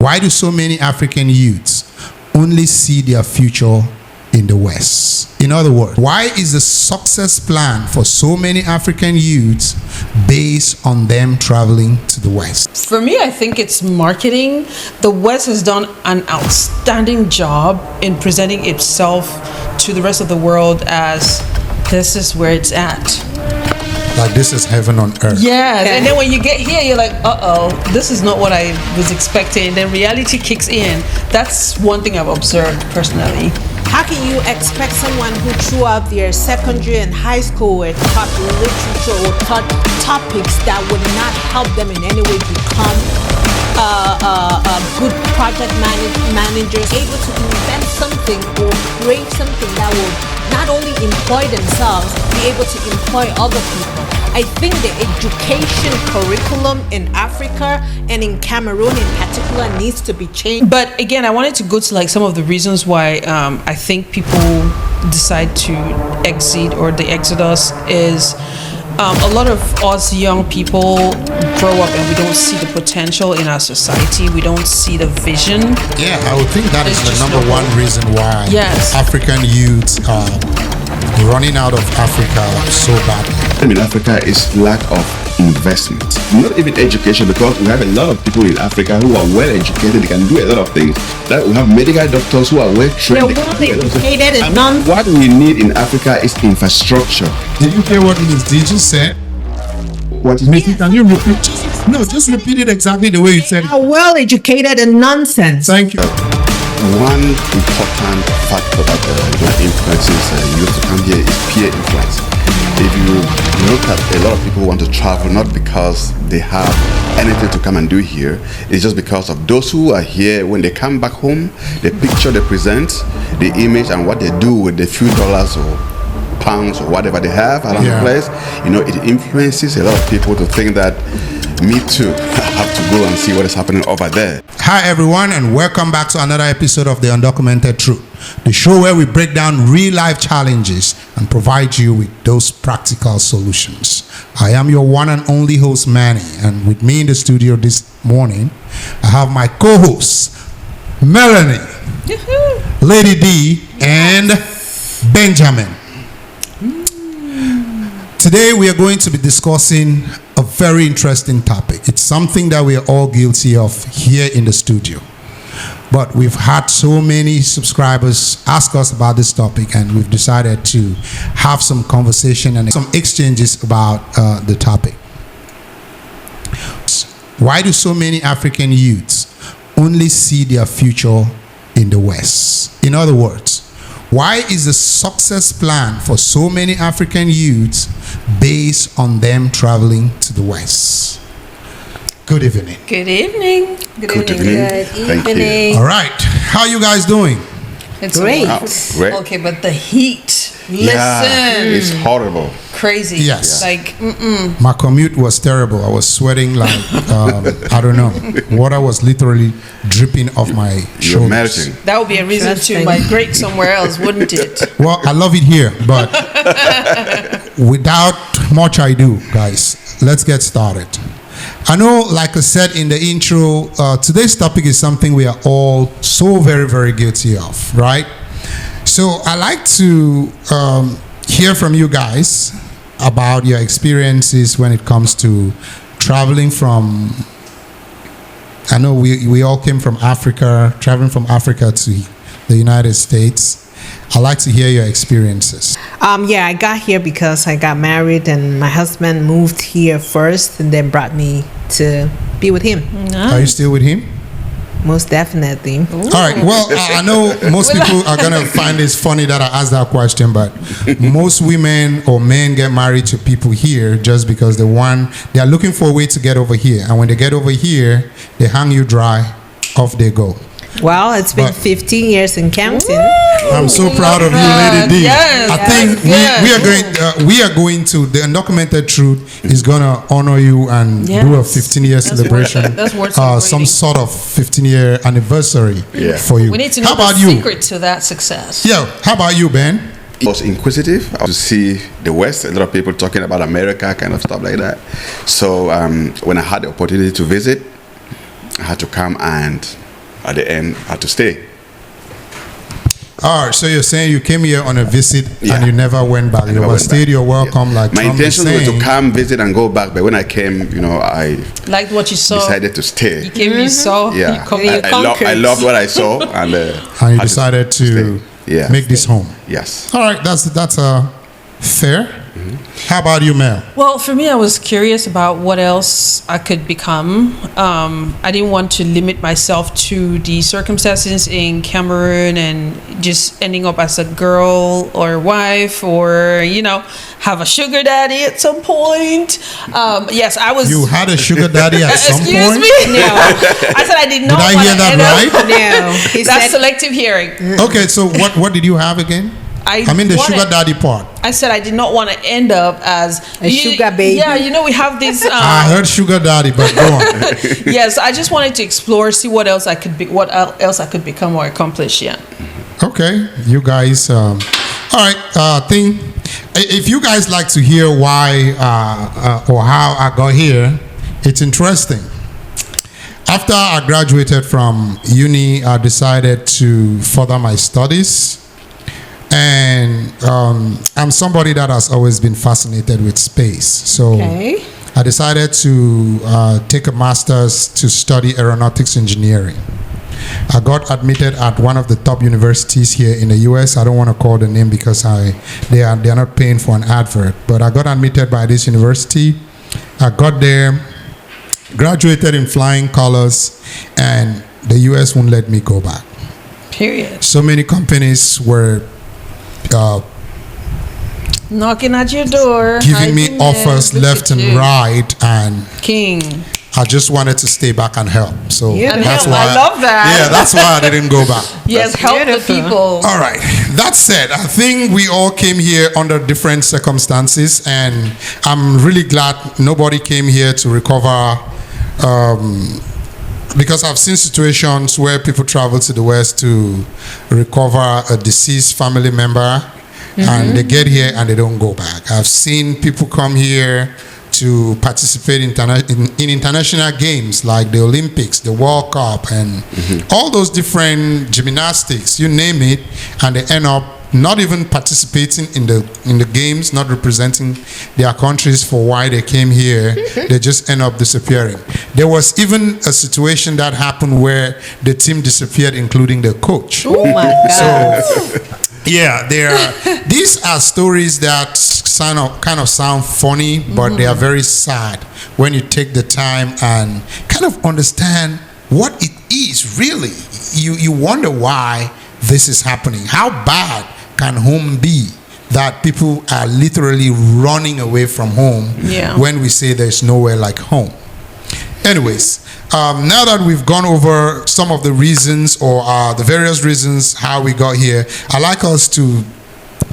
Why do so many African youths only see their future in the West? In other words, why is the success plan for so many African youths based on them traveling to the West? For me, I think it's marketing. The West has done an outstanding job in presenting itself to the rest of the world as this is where it's at. Like this is heaven on earth. Yes, and then when you get here, you're like, this is not what I was expecting. Then reality kicks in. That's one thing I've observed personally. How can you expect someone who throughout their secondary and high school were taught literature or taught topics that would not help them in any way become good project managers, able to invent something or create something that will not only employ themselves, be able to employ other people? I think the education curriculum in Africa and in Cameroon in particular needs to be changed. But again, I wanted to go to like some of the reasons why I think people decide to exit or the exodus is a lot of us young people grow up and we don't see the potential in our society. We don't see the vision. Yeah, I would think that is the number one reason why African youths are running out of Africa so badly. In Africa is lack of investment, not even education, because we have a lot of people in Africa who are well educated. They can do a lot of things. That we have medical doctors who are well trained. They're well educated and what we need in Africa is infrastructure. Did you hear what Ms. DJ said? What is Can you repeat? No, just repeat it exactly the way you said it. are well educated and nonsense. Thank you. One important factor that influences youth to come here is peer influence. If you look at a lot of people who want to travel not because they have anything to come and do here, it's just because of those who are here. When they come back home, the picture they present, the image, and what they do with the few dollars or pounds or whatever they have around the place, it influences a lot of people to think that me too, I have to go and see what is happening over there. Hi everyone, and welcome back to another episode of The Undocumented Truth, the show where we break down real life challenges and provide you with those practical solutions. I am your one and only host, Manny, and with me in the studio this morning, I have my co-hosts, Melanie, Lady D, and Benjamin. Today we are going to be discussing a very interesting topic. It's something that we are all guilty of here in the studio. But we've had so many subscribers ask us about this topic, and we've decided to have some conversation and some exchanges about the topic. Why do so many African youths only see their future in the West? In other words, why is the success plan for so many African youths based on them traveling to the West? Good evening. Good evening. Good evening. Thank you. All right. How you guys doing? It's Great. Great. Okay, but the heat. Yeah, it's Listen. horrible. Crazy. Yes. Like, My commute was terrible. I was sweating like, I don't know. Water was literally dripping off my You're shoulders. melting. that would be a reason to migrate somewhere else, wouldn't it? Well, I love it here, but without much ado, guys, let's get started. I know, like I said in the intro, today's topic is something we are all so very, very guilty of, right? So I like to hear from you guys about your experiences when it comes to traveling from, I know we all came from Africa, traveling from Africa to the United States. I'd like to hear your experiences. I got here because I got married and my husband moved here first and then brought me to be with him. Are you still with him? Most definitely. All right. Well, I know most people are going to find this funny that I asked that question, but most women or men get married to people here just because they are looking for a way to get over here. And when they get over here, they hang you dry, off they go. Well, it's been 15 years in Campton. I'm so proud of you, Lady D. Yes, I think we are going to, the Undocumented Truth is going to honor you and do a 15-year celebration. That's worth some sort of 15-year anniversary for you. We need to know the secret to that success. Yeah. How about you, Ben? I was inquisitive to see the West. A lot of people talking about America, kind of stuff like that. So when I had the opportunity to visit, I had to come and at the end had to stay. All right, so you're saying you came here on a visit Yeah. and you never went back. You were stayed, you're welcome. Like my Trump is intention was to saying. come visit and go back, but when I came, I Liked what you saw. decided to stay. You came, you saw. Yeah, You come, I loved what I saw, and And you had decided to stay. Yeah. make this home. Yes. All right, that's fair. How about you, Mel? Well, for me, I was curious about what else I could become. I didn't want to limit myself to the circumstances in Cameroon and just ending up as a girl or wife or, have a sugar daddy at some point. Yes, I was. You had a sugar daddy at some Excuse point? me? No. I said I did not Did I want hear to that end right? up. No, he That's said selective hearing. Okay, so what did you have again? I mean the wanted- sugar daddy part. I said I did not want to end up as A sugar baby. Yeah, we have this. I heard sugar daddy, but go on. Yes, I just wanted to explore, see what else I could else I could become or accomplish. Yeah. Okay, you guys. All right, if you guys like to hear why or how I got here, it's interesting. After I graduated from uni, I decided to further my studies. And I'm somebody that has always been fascinated with space. So Okay. I decided to take a master's to study aeronautics engineering. I got admitted at one of the top universities here in the US. I don't want to call the name because they are not paying for an advert. But I got admitted by this university. I got there, graduated in flying colors, and the US won't let me go back. Period. So many companies were Knocking at your door, giving me hyping offers it, left and look at you. right, and King. I just wanted to stay back and help. So Yeah. And that's help, why I love that. Yeah, that's why I didn't go back. Yes, help beautiful. the people. All right. That said, I think we all came here under different circumstances, and I'm really glad nobody came here to recover. Because I've seen situations where people travel to the West to recover a deceased family member, and they get here and they don't go back. I've seen people come here to participate in international games like the Olympics, the World Cup, and all those different gymnastics, you name it, and they end up not even participating in the games, not representing their countries for why they came here. They just end up disappearing. There was even a situation that happened where the team disappeared, including the coach. Oh my God. So, yeah, these are stories that kind of sound funny, but they are very sad when you take the time and kind of understand what it is really. You wonder why this is happening. How bad can home be that people are literally running away from home when we say there's nowhere like home? Anyways, now that we've gone over some of the reasons or the various reasons how we got here, I'd like us to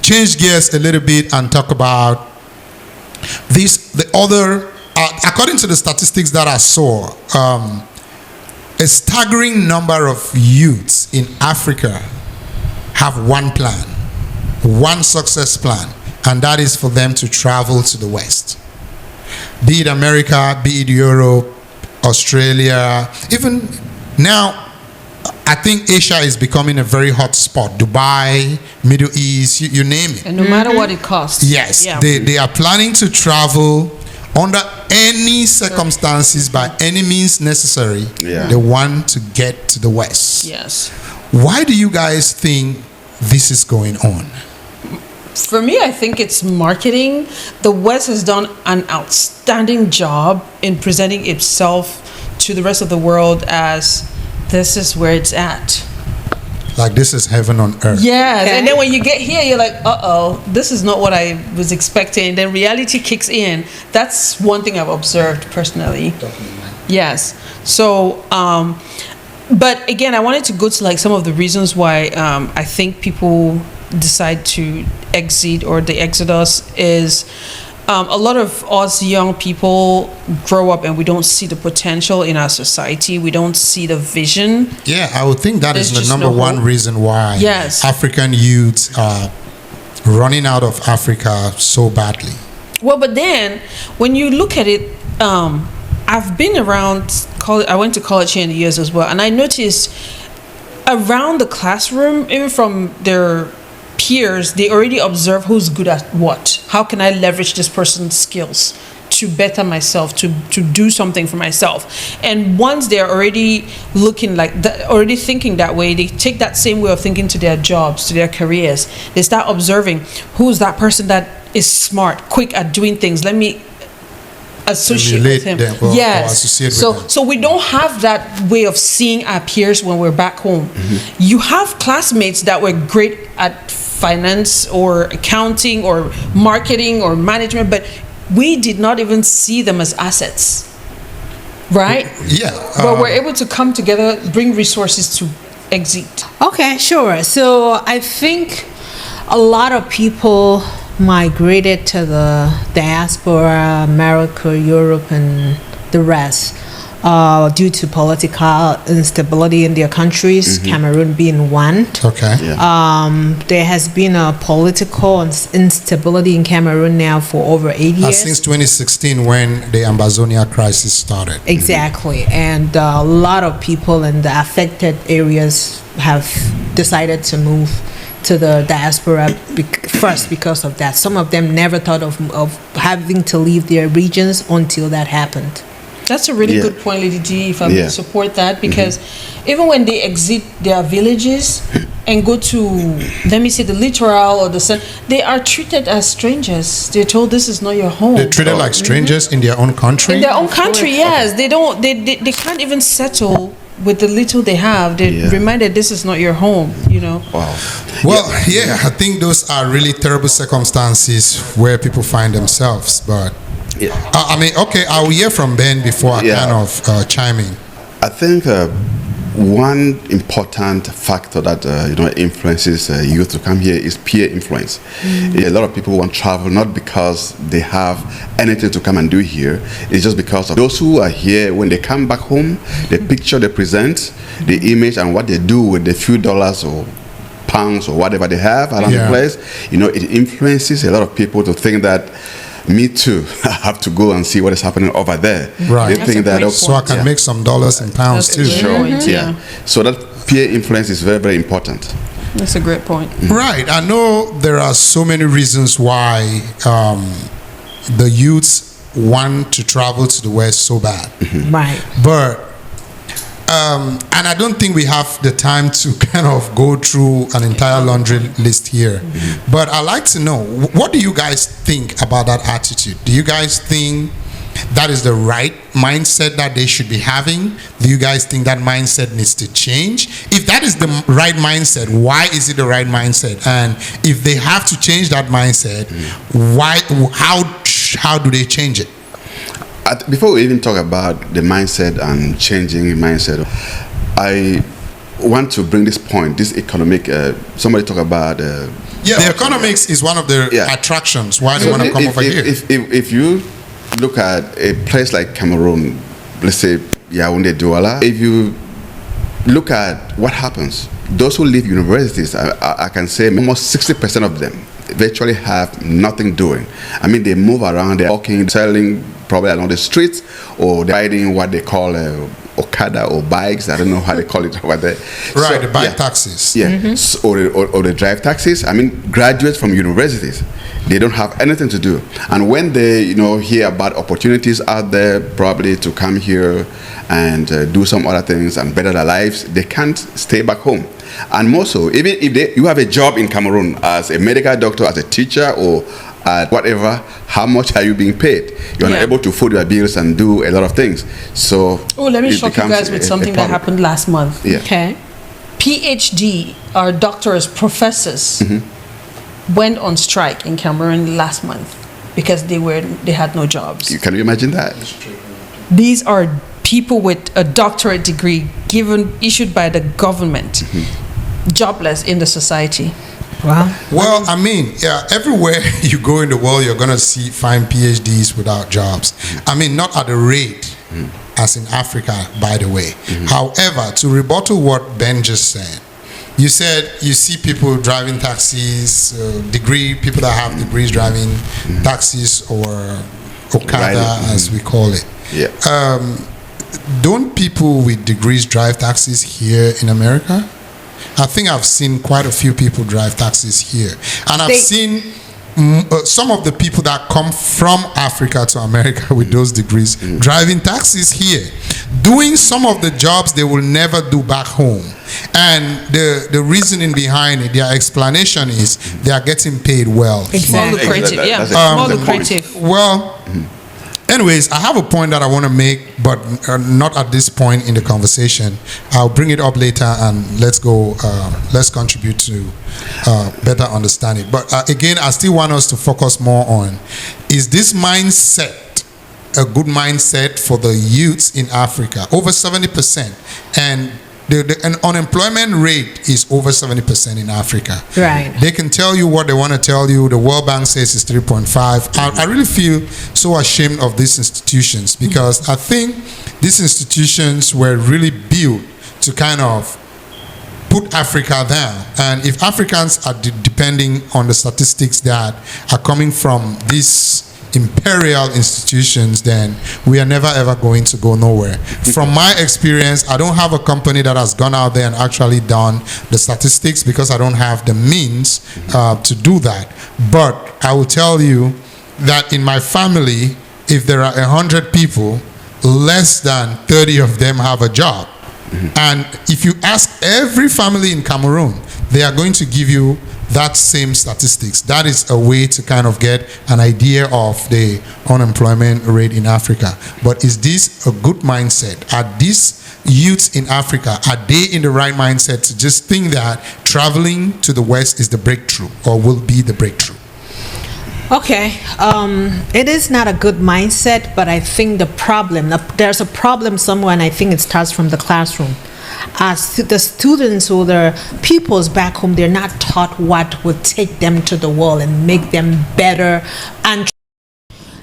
change gears a little bit and talk about the other, according to the statistics that I saw, a staggering number of youths in Africa have one plan, one success plan, and that is for them to travel to the West. Be it America, be it Europe, Australia, even now, I think Asia is becoming a very hot spot. Dubai, Middle East, you name it. And no matter what it costs. Yes, Yeah. they are planning to travel under any circumstances, by any means necessary. Yeah. They want to get to the West. Yes. Why do you guys think this is going on? For me, I think it's marketing. The West has done an outstanding job in presenting itself to the rest of the world as this is where it's at. Like this is heaven on earth. Yes. Okay. And then when you get here, you're like, uh-oh, this is not what I was expecting. Then reality kicks in. That's one thing I've observed personally. Yes. So, but again, I wanted to go to like some of the reasons why I think people decide to exit or the exodus is a lot of us young people grow up and we don't see the potential in our society. We don't see the vision. Yeah, I would think that is There's the just number no one hope. reason why Yes. African youths are running out of Africa so badly. Well, but then when you look at it, I've been around college. I went to college here in the US as well, and I noticed around the classroom, even from their peers, they already observe who's good at what. How can I leverage this person's skills to better myself, to do something for myself? And once they're already looking like that, already thinking that way, they take that same way of thinking to their jobs, to their careers. They start observing who's that person that is smart, quick at doing things. Let me associate with him. Them, or associate with them. So we don't have that way of seeing our peers when we're back home. You have classmates that were great at finance or accounting or marketing or management, but we did not even see them as assets, right? Yeah. But we're able to come together, bring resources to exit. Okay, sure. So I think a lot of people migrated to the diaspora, America, Europe, and the rest due to political instability in their countries, Cameroon being one. Okay. Yeah. There has been a political instability in Cameroon now for over 8 years. Since 2016, when the Ambazonia crisis started. Exactly. And a lot of people in the affected areas have decided to move to the diaspora first because of that. Some of them never thought of having to leave their regions until that happened. That's a really good point, Lady G, if I may support that, because even when they exit their villages and go to, let me say, the littoral or the sun, they are treated as strangers. They're told this is not your home. They're treated like strangers in their own country? In their own country, yes. They don't. They can't even settle with the little they have. They're reminded this is not your home, you know. Wow. Well, I think those are really terrible circumstances where people find themselves, but I mean, okay, I'll hear from Ben before I kind of chime in. I think one important factor that influences youth to come here is peer influence. A lot of people want to travel not because they have anything to come and do here. It's just because of those who are here. When they come back home, the picture they present, the image, and what they do with the few dollars or pounds or whatever they have around the place, it influences a lot of people to think that, me too, I have to go and see what is happening over there. Right. They think that, so I can make some dollars and pounds too. Sure. So that peer influence is very, very important. That's a great point. Right. I know there are so many reasons why the youths want to travel to the West so bad. Right. But and I don't think we have the time to kind of go through an entire laundry list here. But I'd like to know, what do you guys think about that attitude? Do you guys think that is the right mindset that they should be having? Do you guys think that mindset needs to change? If that is the right mindset, why is it the right mindset? And if they have to change that mindset, how do they change it? Before we even talk about the mindset and changing mindset, I want to bring this point, this economic, somebody talk about... the economics is one of the attractions. Why do you want to come over here? If you look at a place like Cameroon, let's say Yaoundé, Douala, if you look at what happens, those who leave universities, I can say almost 60% of them virtually have nothing doing. I mean, they move around, they're walking, selling probably along the streets, or they're riding what they call Okada or bikes. I don't know how they call it over there. Right, the bike taxis. Yeah, or the drive taxis. I mean, graduates from universities, they don't have anything to do. And when they, hear about opportunities out there, probably to come here and do some other things and better their lives, they can't stay back home. And more so, even if you have a job in Cameroon as a medical doctor, as a teacher, or whatever, how much are you being paid? You're not able to foot your bills and do a lot of things. So, let me shock you guys with something that happened last month. Yeah. Okay. PhD, our doctors, professors, went on strike in Cameroon last month because they had no jobs. Can you imagine that? These are people with a doctorate degree issued by the government, jobless in the society. Wow. Well, I mean, everywhere you go in the world, you're going to find PhDs without jobs. I mean, not at the rate as in Africa, by the way. However, to rebuttal what Ben just said, you said you see people driving taxis, people that have degrees driving taxis or Okada, as we call it. Yeah. Don't people with degrees drive taxis here in America? I think I've seen quite a few people drive taxis here. And I've seen some of the people that come from Africa to America with those degrees driving taxis here, doing some of the jobs they will never do back home. And the reasoning behind it, their explanation is they are getting paid well. It's more lucrative, more lucrative. Well, anyways, I have a point that I want to make, but not at this point in the conversation. I'll bring it up later, and let's go. Let's contribute to better understand it. But again, I still want us to focus more on: is this mindset a good mindset for the youths in Africa? Over 70%, and the unemployment rate is over 70% in Africa. Right. They can tell you what they want to tell you. The World Bank says it's 3.5. I really feel so ashamed of these institutions, because I think these institutions were really built to kind of put Africa down. And if Africans are depending on the statistics that are coming from these imperial institutions, then we are never ever going to go nowhere. From my experience, I don't have a company that has gone out there and actually done the statistics, because I don't have the means to do that. But I will tell you that in my family, if there are 100 people, less than 30 of them have a job. And if you ask every family in Cameroon, they are going to give you that same statistics. That is a way to kind of get an idea of the unemployment rate in Africa. But is this a good mindset? Are these youths in Africa, are they in the right mindset to just think that traveling to the West is the breakthrough, or will be the breakthrough? Okay, it is not a good mindset, but I think there's a problem somewhere, and I think it starts from the classroom. As the students or the pupils back home, they're not taught what would take them to the world and make them better. And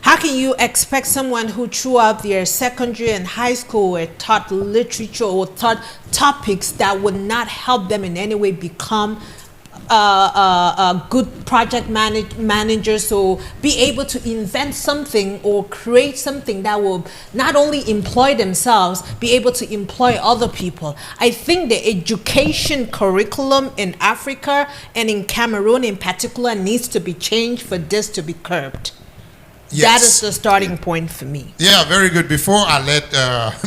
how can you expect someone who throughout their secondary and high school were taught literature or taught topics that would not help them in any way become a good project managers, or be able to invent something or create something that will not only employ themselves, be able to employ other people? I think the education curriculum in Africa and in Cameroon in particular needs to be changed for this to be curbed. Yes. That is the starting point for me. Yeah, very good. Before I let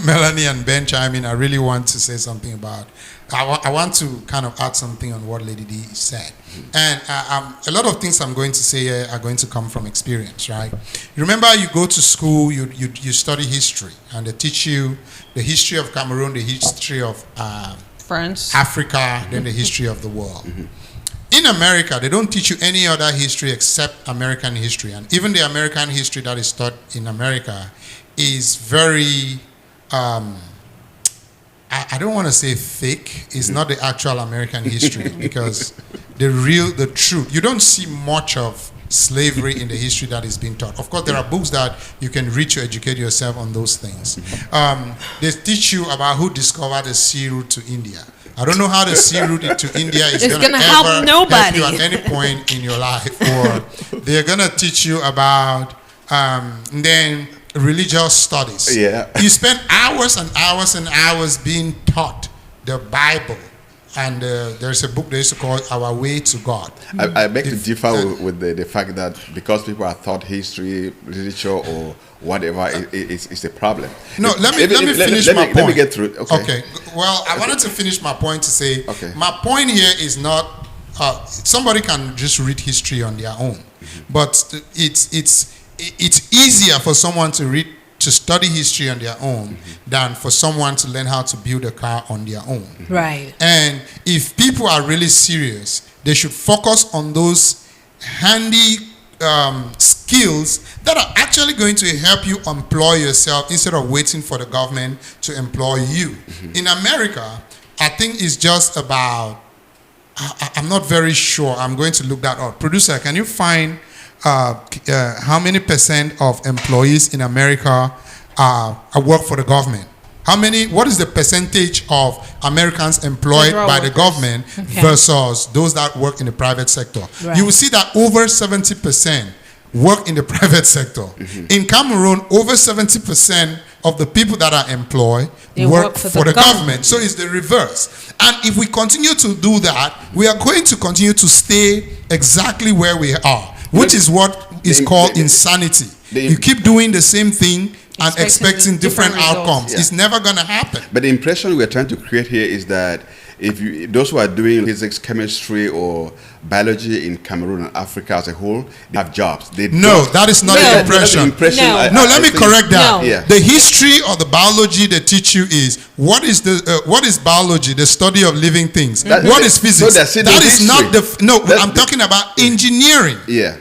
Melanie and Ben chime in, I really want to say something about, I want to kind of add something on what Lady D said. And a lot of things I'm going to say here are going to come from experience, right? Remember, you go to school, you study history, and they teach you the history of Cameroon, the history of France, Africa, then the history of the world. In America, they don't teach you any other history except American history. And even the American history that is taught in America is very, I don't want to say fake. It's not the actual American history, because the truth, you don't see much of slavery in the history that is being taught. Of course, there are books that you can read to educate yourself on those things. They teach you about who discovered the sea route to India. I don't know how the sea route to India is going to help nobody you at any point in your life. Or they're going to teach you about then religious studies. Yeah. You spend hours and hours and hours being taught the Bible. And there's a book they used to call Our Way to God. I beg to differ with the fact that because people are taught history, literature, or whatever, it's a problem. No, let me finish my point. Let me get through. Okay. Well, I wanted to finish my point to say, my point here is not, somebody can just read history on their own. But it's easier for someone to study history on their own than for someone to learn how to build a car on their own. Right. And if people are really serious, they should focus on those handy skills that are actually going to help you employ yourself instead of waiting for the government to employ you. In America, I think it's just about, I'm not very sure, I'm going to look that up. Producer, can you find how many % of employees in America work for the government? What is the percentage of Americans employed by the government versus those that work in the private sector? Right. You will see that over 70% work in the private sector. In Cameroon, over 70% of the people that are employed They work for the government. So it's the reverse. And if we continue to do that, we are going to continue to stay exactly where we are, which is what is called insanity. You keep doing the same thing and expecting different outcomes. It's never going to happen. But the impression we're trying to create here is that if those who are doing physics, chemistry, or biology in Cameroon and Africa as a whole, they have jobs. That is not the impression. Let me correct that. Yeah. The history of the biology they teach you is what is biology? The study of living things. What is physics? So that is not I'm talking about engineering. Yeah.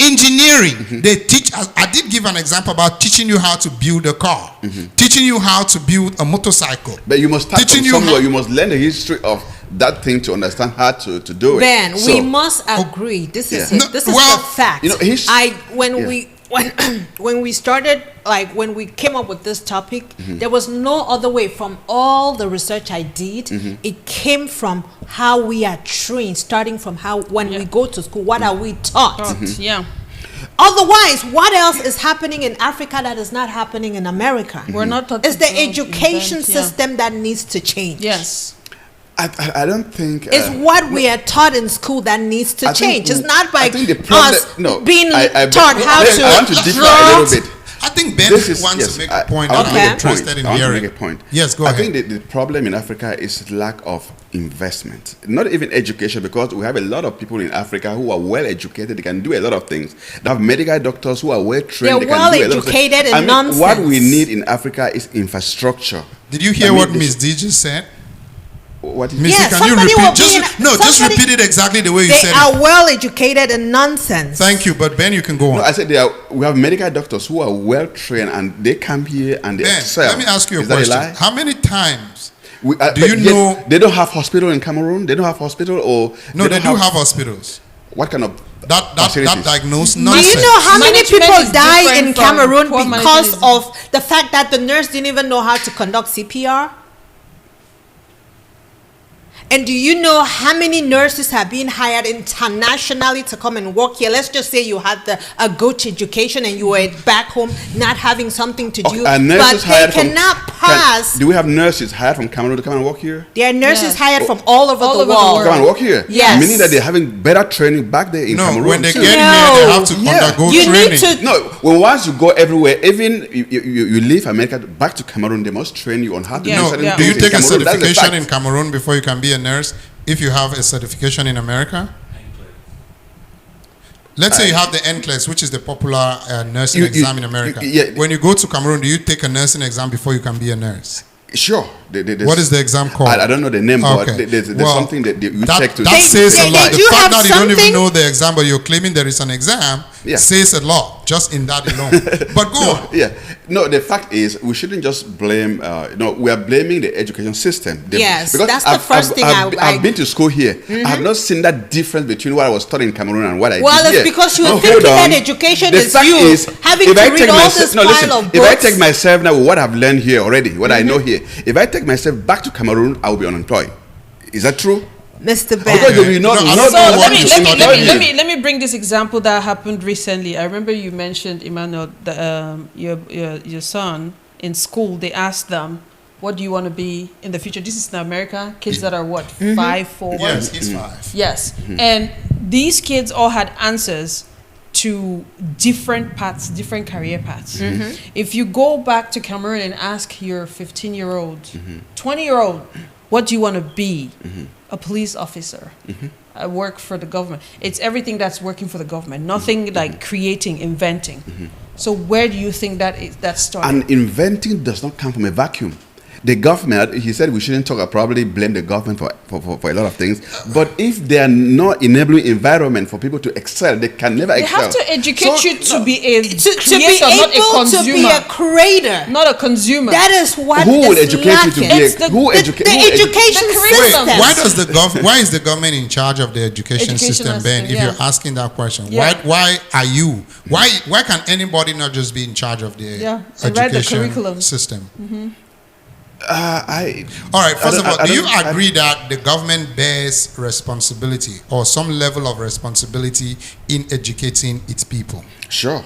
Engineering, they teach. I did give an example about teaching you how to build a car, teaching you how to build a motorcycle. But you must start from somewhere. You must learn the history of that thing to understand how to do it. Ben, we must agree. This is the fact. When we started, like when we came up with this topic, there was no other way. From all the research I did, it came from how we are trained, starting from when we go to school, what are we taught? Yeah. Otherwise, what else is happening in Africa that is not happening in America? We're not taught. It's the education system that needs to change. Yes. I don't think it's what we are taught in school that needs to change. It's not by being taught how to. I want to differ a little bit. I think Ben wants to make a point. I'm interested in hearing. Make a point. Yes, go ahead. I think the problem in Africa is lack of investment, not even education, because we have a lot of people in Africa who are well educated. They can do a lot of things. They have medical doctors who are well trained. They're well educated and nonsense. What we need in Africa is infrastructure. Did you hear what Ms. D just said? What is can you repeat? Just repeat it exactly the way you said it. They are well educated and nonsense. Thank you, but Ben, you can go on. No, I said we have medical doctors who are well trained and they come here and they excel. Let me ask you a question. How many times do you know they don't have hospital in Cameroon? They don't have hospital, or no? They do have hospitals. What kind of that diagnosed nonsense? Do you know how many people die in Cameroon because of the fact that the nurse didn't even know how to conduct CPR? And do you know how many nurses have been hired internationally to come and work here? Let's just say you had a good education and you were back home not having something to do, but they cannot pass. Do we have nurses hired from Cameroon to come and work here? There are nurses hired from all over the world. Come and work here? Yes. Meaning that they're having better training back there in Cameroon. When they get here, they have to undergo training. Once you go everywhere, even you leave America back to Cameroon, they must train you on how to do certain things. Do you take a certification in Cameroon before you can be a nurse? If you have a certification in America, let's say you have the NCLEX, which is the popular nursing exam in America. When you go to Cameroon, do you take a nursing exam before you can be a nurse? Sure. What is the exam called? I don't know the name, but there's something that you check to. That says a lot. The fact that you don't even know the exam, but you're claiming there is an exam, says a lot, just in that alone. But go on. No, the fact is, we shouldn't just blame, we are blaming the education system. Yes, that's the first thing I've been to school here. I have not seen that difference between what I was taught in Cameroon and what I did here. Well, it's because you are thinking that education is you having to read all this pile of books. If I take myself now with what I've learned here already, what I know here, if I take myself back to Cameroon, I will be unemployed. Is that true? Mr. Ben. Let me bring this example that happened recently. I remember you mentioned, Emmanuel, your son in school. They asked them, "What do you want to be in the future?" This is in America. Kids that are what 5, 4. Yes, he's 5. Yes, and these kids all had answers to different paths, different career paths. If you go back to Cameroon and ask your 15-year-old, 20-year-old, what do you want to be? A police officer. I work for the government. It's everything that's working for the government. Nothing like creating, inventing. So where do you think that started? And inventing does not come from a vacuum. The government, he said we shouldn't probably blame the government for a lot of things. But if they are not enabling environment for people to excel, they can never excel. They have to educate you to be a creator, not a consumer. To be a creator. Not a consumer. That is what who will educate you to be the education system. Why is the government in charge of the education system, Ben? If you're asking that question, why are you? Why can anybody not just be in charge of the education system? All right, first of all, do you agree that the government bears responsibility or some level of responsibility in educating its people? Sure.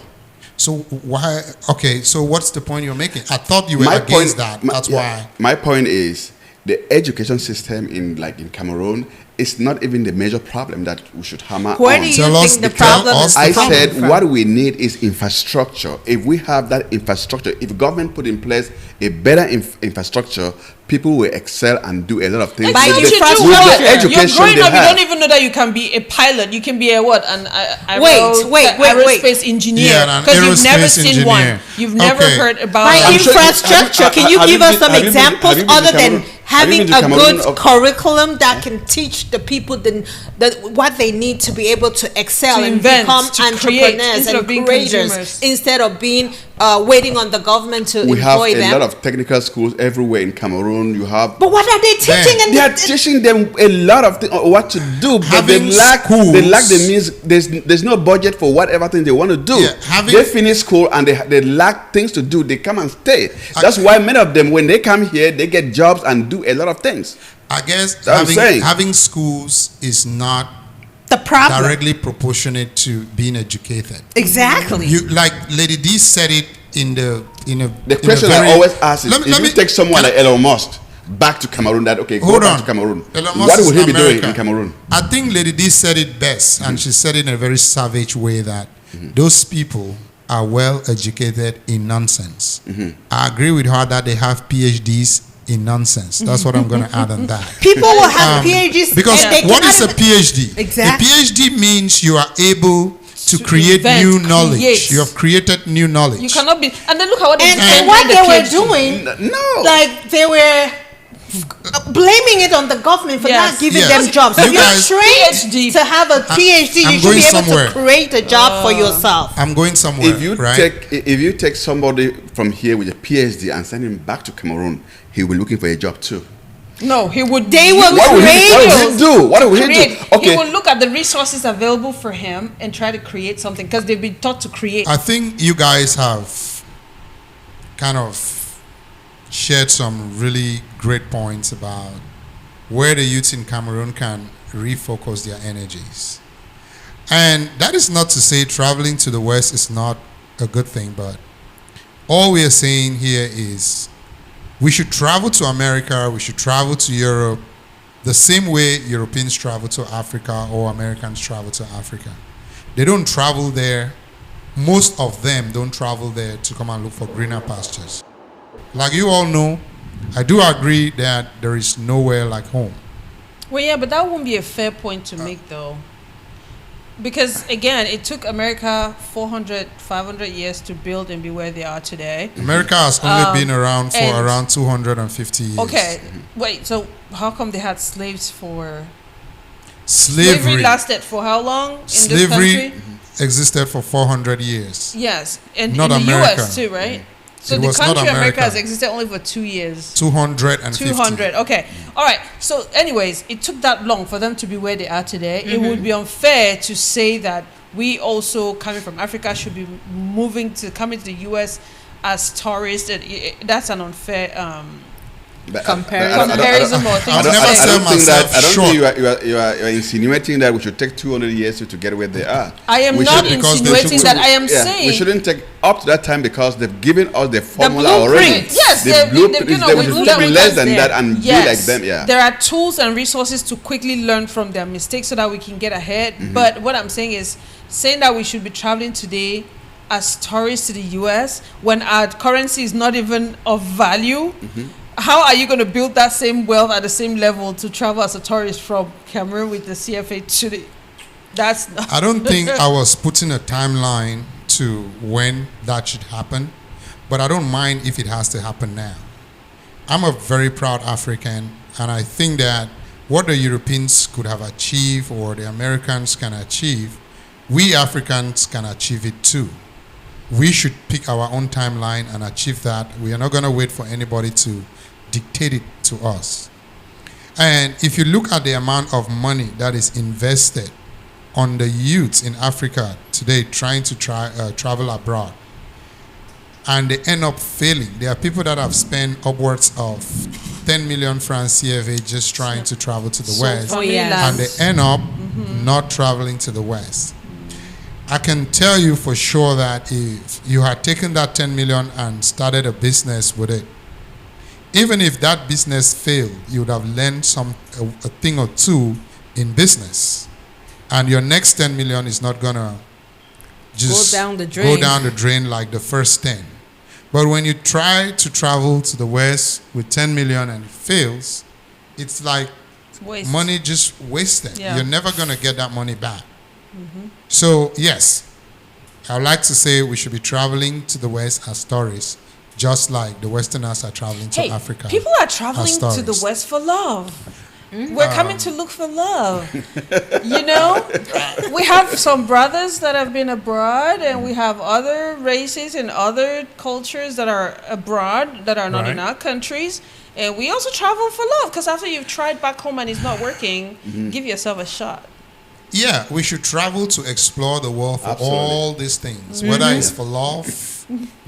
So why? Okay, so what's the point you're making? I thought you were against that. That's why. My point is the education system in Cameroon is not even the major problem that we should hammer Where on. do you think the problem is I coming said from? what we need is infrastructure. If we have that infrastructure, if government put in place a better infrastructure, people will excel and do a lot of things. By With infrastructure. the education You're growing they up, you have. don't even know that you can be a pilot. You can be a what? Wait. Aerospace engineer. Yeah, an Because you've never aerospace seen engineer. one. You've never Okay. heard about By I'm it. sure- infrastructure, can you have give you us been- some have you been- examples have you been to other than Cameroon? Have you having been to a Cameroon good of- curriculum that can teach the people what they need to be able to excel To and invent, become to create, entrepreneurs instead and of being creators consumers. instead of being waiting on the government to We have employ a them? lot of technical schools everywhere in Cameroon. You have But what are they teaching? Man. And they are teaching them a lot of things what to do, but Having they lack schools- the means. There's no budget for whatever thing they want to do. Yeah, having- they finish school and they lack things to do. They come and stay. That's why many of them, when they come here, they get jobs and do a lot of things. I guess That's what I'm saying. having schools is not the problem. directly proportionate to being educated. Exactly. You like Lady D said it in the The question I always ask is: if you take someone can like Elon Musk back to Cameroon, go Hold back on. to Cameroon, Elon Musk what is would he in be doing America. in Cameroon? I think Lady D said it best, and she said it in a very savage way that those people are well educated in nonsense. I agree with her that they have PhDs in nonsense. That's what I'm going to add on that. People will have PhDs Because and they what cannot is a even- PhD? Exactly. A PhD means you are able to To create invent, new knowledge. create. You have created new knowledge. You cannot be. And then look at what they And did what with they the were PhD. doing, No. like they were blaming it on the government for Yes. not giving Yes. them jobs. You If you're guys- trained PhD. to have a PhD, I'm you should going be able somewhere. to create a job for yourself. I'm going somewhere. If you take somebody from here with a PhD and send him back to Cameroon, he will be looking for a job too. No, he would. They will use What will create. he do? What will he create. do? Okay. He will look at the resources available for him and try to create something because they've been taught to create. I think you guys have kind of shared some really great points about where the youth in Cameroon can refocus their energies. And that is not to say traveling to the West is not a good thing, but all we are saying here is we should travel to America, we should travel to Europe, the same way Europeans travel to Africa or Americans travel to Africa. They don't travel there. Most of them don't travel there to come and look for greener pastures. Like you all know, I do agree that there is nowhere like home. Well, yeah, but that won't be a fair point to make, though. Because, again, it took America 400, 500 years to build and be where they are today. America has only been around for and- around 250 years. Okay, wait, so how come they had slaves for... Slavery lasted for how long in Slavery this country? existed for 400 years. Yes, and Not in the America. US too, right? So It the was not country America America. has existed only for 2 years. 250. 200. Okay. All right. So, anyways, it took that long for them to be where they are today. It would be unfair to say that we also coming from Africa should be coming to the U.S. as tourists. That's an unfair comparison or thing I've to never say. said I don't think myself you are insinuating that we should take 200 years to get where they are. I am We not should- because they insinuating should- that. I am Yeah, saying we shouldn't take up to that time because they've given us the formula already. blueprint. Yes, the they've blueprint given is us there. the We should blueprint take less that's than there. that and be like them. Yeah. There are tools and resources to quickly learn from their mistakes so that we can get ahead. But what I'm saying is saying that we should be traveling today as tourists to the US when our currency is not even of value. How are you going to build that same wealth at the same level to travel as a tourist from Cameroon with the CFA to the... That's not... I don't think I was putting a timeline to when that should happen, but I don't mind if it has to happen now. I'm a very proud African, and I think that what the Europeans could have achieved or the Americans can achieve, we Africans can achieve it too. We should pick our own timeline and achieve that. We are not going to wait for anybody to dictate it to us. And if you look at the amount of money that is invested on the youth in Africa today trying to travel abroad, and they end up failing. There are people that have spent upwards of 10 million francs CFA just trying to travel to the West, Oh, yes. and they end up not traveling to the West. I can tell you for sure that if you had taken that 10 million and started a business with it, even if that business failed, you would have learned a thing or two in business. And your next 10 million is not going to just Go down the drain like the first 10. But when you try to travel to the West with 10 million and it fails, it's like Waste. money just wasted. Yeah. You're never going to get that money back. So, yes, I would like to say we should be traveling to the West as tourists, just like the Westerners are traveling to Hey, Africa. people are traveling as to the tourists. West for love. We're coming to look for love. You know, we have some brothers that have been abroad, and we have other races and other cultures that are abroad that are not in Right. our countries. And we also travel for love, because after you've tried back home and it's not working, give yourself a shot. Yeah, we should travel to explore the world for Absolutely. all these things, whether it's for love,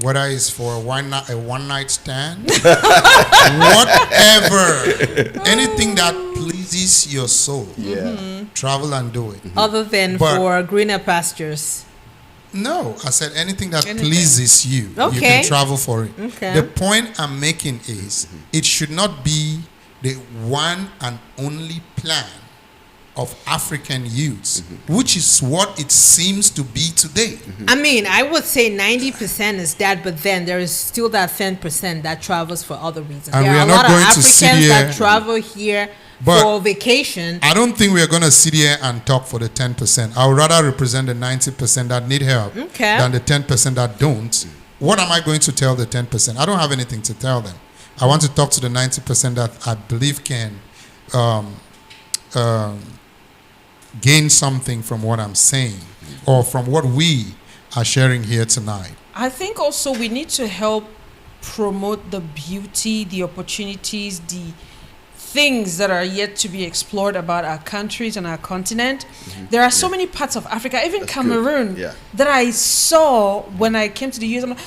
whether it's for a one night stand, whatever, anything that pleases your soul. Yeah. Travel and do it. Other than But- for greener pastures. No, I said anything that Anything. pleases you, you Okay. can travel for it. Okay. The point I'm making is it should not be the one and only plan of African youths, which is what it seems to be today. I mean, I would say 90% is that, but then there is still that 10% that travels for other reasons. And there we are are a not lot of going to sit Africans that here- travel here But- for vacation. I don't think we are going to sit here and talk for the 10%. I would rather represent the 90% that need help Okay. than the 10% that don't. What am I going to tell the 10%? I don't have anything to tell them. I want to talk to the 90% that I believe can gain something from what I'm saying or from what we are sharing here tonight. I think also we need to help promote the beauty, the opportunities, the things that are yet to be explored about our countries and our continent. There are so many parts of Africa, even That's Cameroon, good. Yeah. that I saw when I came to the US. I'm like,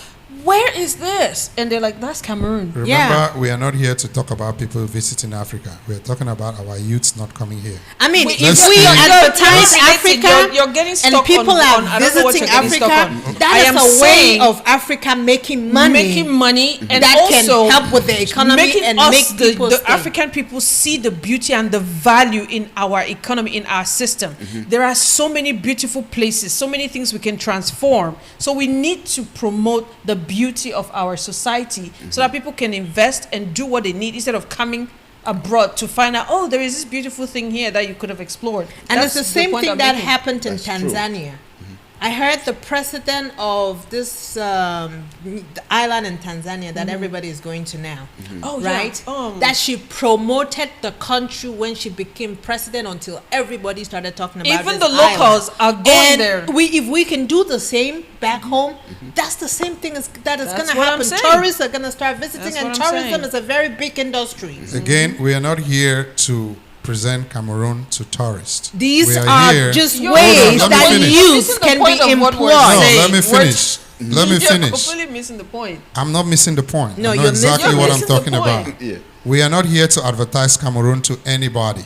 where is this? And they're like, that's Cameroon. Remember, Yeah. we are not here to talk about people visiting Africa. We are talking about our youths not coming here. I mean, Wait, if let's we see. advertise You're- Africa you're getting and stuck people on- are I don't know what visiting you're getting stuck Africa, on. that I is am a way saying of Africa making money. making money and that also can help with the economy making and us, make people the stay. African people see the beauty and the value in our economy, in our system. There are so many beautiful places, so many things we can transform. So we need to promote the beauty of our society so that people can invest and do what they need instead of coming abroad to find out, oh, there is this beautiful thing here that you could have explored. And That's it's the same point thing I'm that making. happened in That's true. Tanzania. I heard the president of this the island in Tanzania that everybody is going to now, Oh, yeah. right? That That she promoted the country when she became president until everybody started talking about even this the locals island. are going And there. if we can do the same back home, that's the same thing that is That's going to what I'm happen. saying. Tourists are going to start visiting, That's and what I'm tourism saying. is a very big industry. Again, we are not here to present Cameroon to tourists. These We are here- just You're- ways Hold on, let me that finish. youth This is the can point be of what we're employed. No, saying. let me We're- finish. Let me You're finish. completely missing the point. I'm not missing the point. No, I know you're exactly missing- what you're I'm missing the talking about. point. Yeah. We are not here to advertise Cameroon to anybody.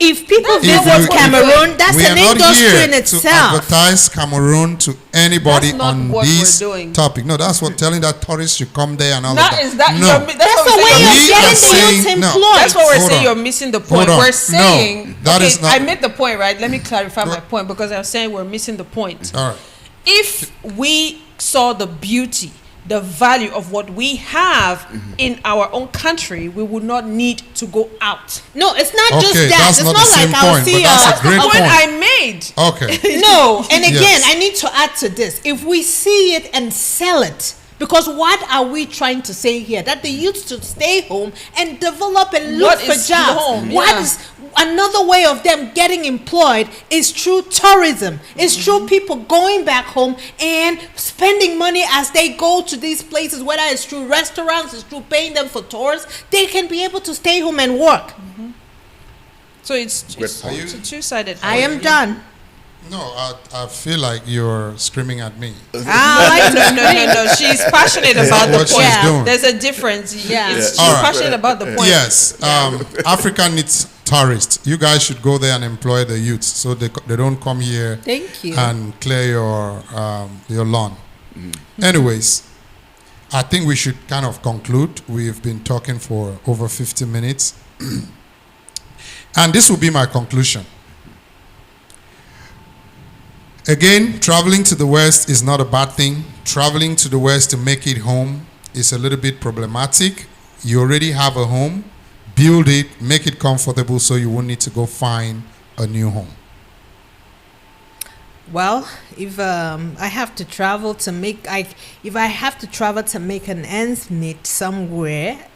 If people That's visit not what we're Cameroon, doing. that's We are an not industry here in to itself. advertise Cameroon to anybody That's not on what this we're doing. topic. No, that's what telling that tourists should come there and all That of that. is that. No, That's That's what the we're way saying. of We are getting the saying- youth no. employed. That's what we're Hold saying. on. You're missing the point. Hold on. We're saying No, that okay, is not- I made the point, right? Let me clarify my point because I'm saying we're missing the point. all right. If we saw the beauty, the value of what we have in our own country, we would not need to go out. No, it's not just Okay, that. that's It's not not the same like I'll point, see but that's a a great Point point. I made. Okay. No, and again, Yes. I need to add to this. If we see it and sell it, because what are we trying to say here? That the youth should stay home and develop and look What for is jobs. home? What Yeah. is another way of them getting employed is through tourism. It's through people going back home and spending money as they go to these places, whether it's through restaurants, it's through paying them for tours. They can be able to stay home and work. So it's Great point. a two-sided. I am done. No, I feel like you're screaming at me. No. She's passionate about the what point. she's doing. There's a difference. Yeah. She's All right. passionate about the point. Yes, Africa needs tourists. You guys should go there and employ the youths so they don't come here Thank you. and clear your lawn. Anyways, I think we should kind of conclude. We've been talking for over 50 minutes. And this will be my conclusion. Again, traveling to the West is not a bad thing. Traveling to the West to make it home is a little bit problematic. You already have a home. Build it, make it comfortable so you won't need to go find a new home. Well, if I have to travel to make an ends meet somewhere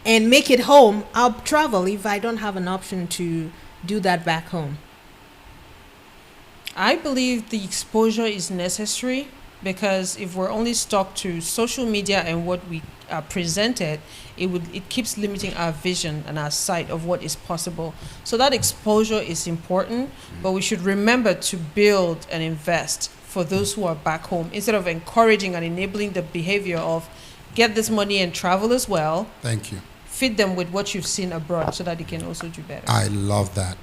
and make it home, I'll travel if I don't have an option to do that back home. I believe the exposure is necessary because if we're only stuck to social media and what we are presented, it keeps limiting our vision and our sight of what is possible. So that exposure is important, but we should remember to build and invest for those who are back home instead of encouraging and enabling the behavior of get this money and travel as well. Thank you. Feed them with what you've seen abroad so that they can also do better. I love that.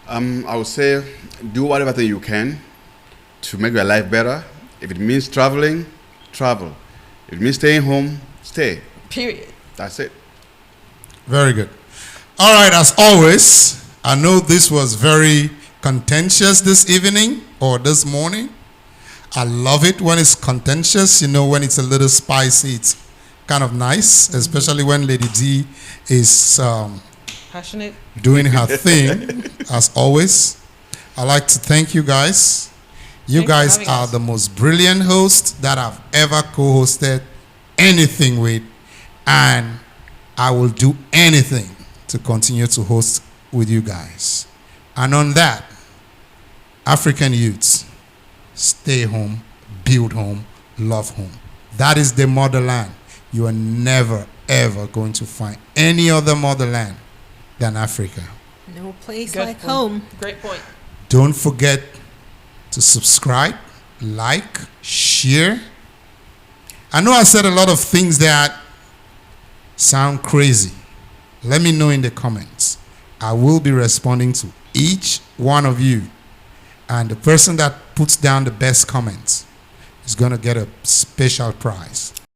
I would say do whatever thing you can to make your life better. If it means traveling, travel. If it means staying home, stay. Period. That's it. Very good. All right, as always, I know this was very contentious this evening or this morning. I love it when it's contentious, when it's a little spicy, it's kind of nice, especially when Lady D is Passionate. doing her thing, as always. I like to thank you guys. You Thanks for guys having are us. the most brilliant hosts that I've ever co-hosted anything with, and I will do anything to continue to host with you guys. And on that, African youths, stay home, build home, love home. That is the motherland. You are never, ever going to find any other motherland than Africa. No place Good like point. home. Great point. Don't forget to subscribe, like, share. I know I said a lot of things that sound crazy. Let me know in the comments. I will be responding to each one of you. And the person that puts down the best comments is going to get a special prize.